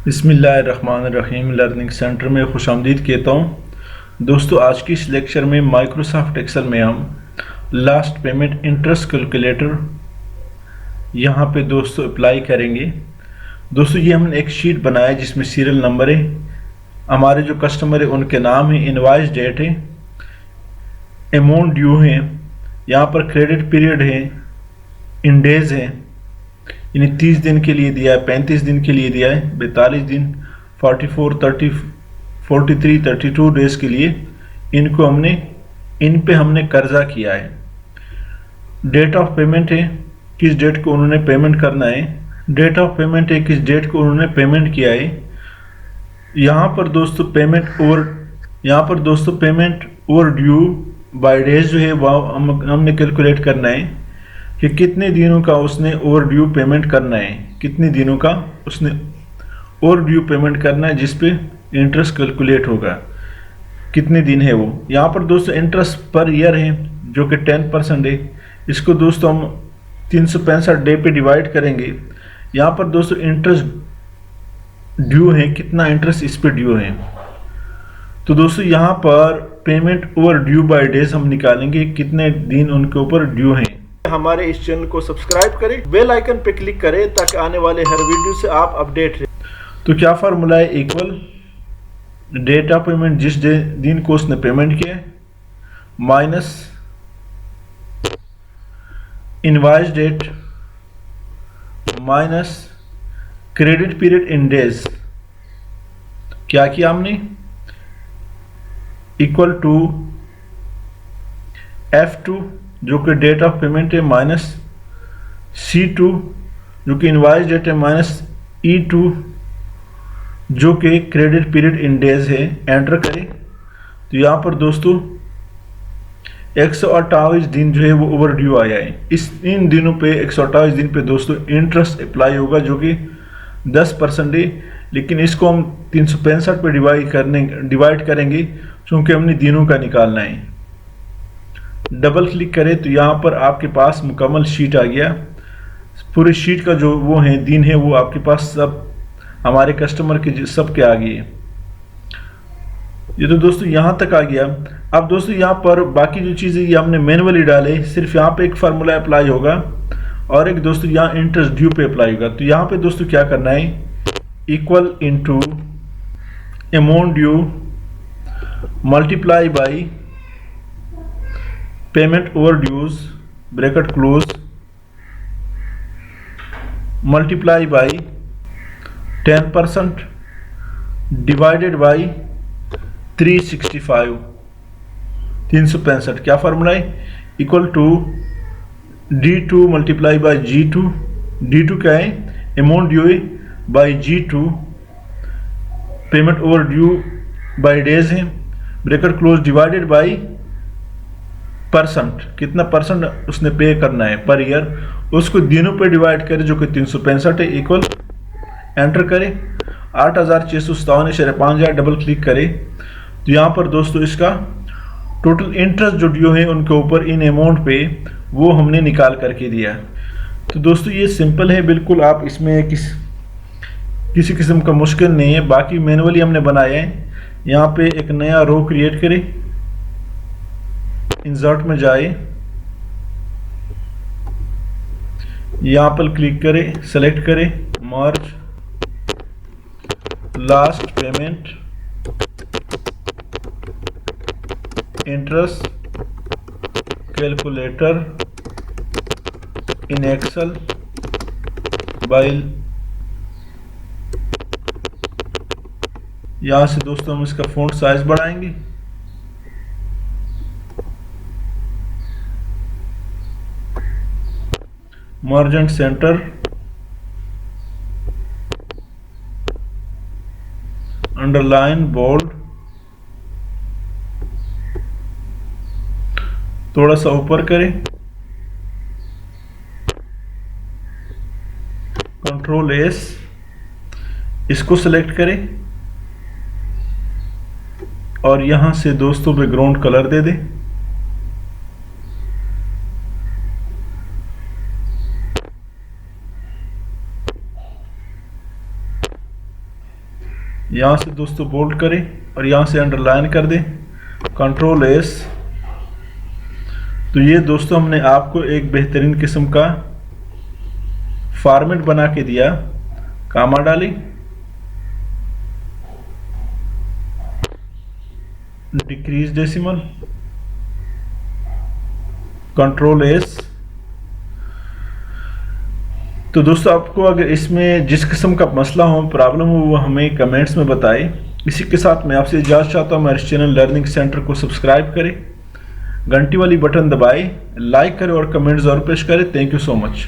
बिस्मिल्लाहिर्रहमानिर्रहीम learning centre में खुशामदीद कहता हूँ। दोस्तों, आज की इस लेक्चर में माइक्रोसॉफ्ट एक्सेल में हम लास्ट पेमेंट इंटरेस्ट कैलकुलेटर यहाँ पे दोस्तों अप्लाई करेंगे। दोस्तों, ये हमने एक शीट बनाया जिसमें सीरियल नंबर है, हमारे जो कस्टमर है उनके नाम है, इनवॉइस डेट है, अमाउंट ड्यू है, यहाँ पर क्रेडिट पीरियड है, इन डेज है, यानी 30 दिन के लिए दिया है, 35 दिन के लिए दिया है, 42 दिन, 44, 30, 43, 32 डेज के लिए इनको इन पे हमने कर्जा किया है। डेट ऑफ पेमेंट है, किस डेट को उन्होंने पेमेंट करना है, डेट ऑफ पेमेंट है, किस डेट को उन्होंने पेमेंट किया है। यहाँ पर दोस्तों payment over due by days जो है वह हमने कैलकुलेट करना है कि कितने दिनों का उसने ओवर ड्यू पेमेंट करना है, कितने दिनों का उसने ओवर ड्यू पेमेंट करना है जिस पे इंटरेस्ट कैलकुलेट होगा, कितने दिन है वो। यहाँ पर दोस्तों इंटरेस्ट पर ईयर है जो कि 10% है। इसको दोस्तों हम 365 डे पे डिवाइड करेंगे। यहाँ पर दोस्तों इंटरेस्ट ड्यू है, कितना इंटरेस्ट इस पे ड्यू है। तो दोस्तों यहाँ पर payment over due by days हम निकालेंगे, कितने दिन उनके ऊपर ड्यू हैं। हमारे इस चैनल को सब्सक्राइब करें, बेल आइकन पे क्लिक करें ताकि आने वाले हर वीडियो से आप अपडेट रहें। तो क्या फार्मूला है, इक्वल डेट ऑफ पेमेंट जिस दिन को उसने पेमेंट किया minus invoice date minus credit period in days. क्या किया हमने, इक्वल टू F2 जो कि डेट ऑफ पेमेंट है माइनस C2 जो कि इनवॉइस डेट है माइनस E2 जो कि क्रेडिट पीरियड इन डेज है। एंटर करें तो यहाँ पर दोस्तों 128 दिन जो है वो ओवर ड्यू आया है। इन दिनों पे 128 दिन पे दोस्तों इंटरेस्ट अप्लाई होगा जो कि 10% है, लेकिन इसको हम 365 पे डिवाइड करेंगे क्योंकि हमने दिनों का निकालना है। डबल क्लिक करें तो यहाँ पर आपके पास मुकम्मल शीट आ गया। पूरी शीट का जो वो है दिन है वो आपके पास सब हमारे कस्टमर के सब के आ गए। ये तो दोस्तों यहाँ तक आ गया। अब दोस्तों यहाँ पर बाकी जो चीज़ें ये हमने मैनुअली डाले, सिर्फ यहाँ पे एक फार्मूला अप्लाई होगा और एक दोस्तों यहाँ इंटरेस्ट ड्यू पे अप्लाई होगा। तो यहाँ पे दोस्तों क्या करना है, equal into amount due multiply by payment overdues bracket close multiply by 10% divided by 365। क्या फार्मूला है, equal to D2 multiply by G2। D2 क्या है, अमाउंट ड्यू है, by G2 payment over due by days है, bracket close divided by percent, कितना percent उसने pay करना है पर ईयर, उसको दिनों पे डिवाइड करें जो कि 365 है। इक्वल एंटर करें 8657.5000 डबल क्लिक करें तो यहाँ पर दोस्तों इसका टोटल इंटरेस्ट जो ड्यू है उनके ऊपर इन अमाउंट पे वो हमने निकाल करके दिया। तो दोस्तों ये सिंपल है बिल्कुल, आप इसमें किसी किस्म का मुश्किल नहीं है। बाकी मैनुअली हमने बनाया है। यहाँ पे एक नया रो क्रिएट करें, इंसर्ट में जाए, यहाँ पर क्लिक करें, सेलेक्ट करें merge last payment interest calculator in Excel by. यहाँ से दोस्तों हम इसका फ़ॉन्ट साइज बढ़ाएंगे, merge and centre, underline bold, थोड़ा सा ऊपर करें, कंट्रोल S, इसको सेलेक्ट करें और यहां से दोस्तों बैकग्राउंड कलर दे दें। यहाँ से दोस्तों बोल्ड करें और यहाँ से अंडरलाइन कर दें, कंट्रोल एस। तो ये दोस्तों हमने आपको एक बेहतरीन किस्म का फॉर्मेट बना के दिया। कामा डाली, डिक्रीज डेसिमल, कंट्रोल एस। तो दोस्तों आपको अगर इसमें जिस किस्म का मसला हो, प्रॉब्लम हो, वो हमें कमेंट्स में बताएं। इसी के साथ मैं आपसे इजाज़त चाहता हूँ। हमारे चैनल लर्निंग सेंटर को सब्सक्राइब करें, घंटी वाली बटन दबाएं, लाइक करें और कमेंट ज़रूर पेश करें। Thank you so much.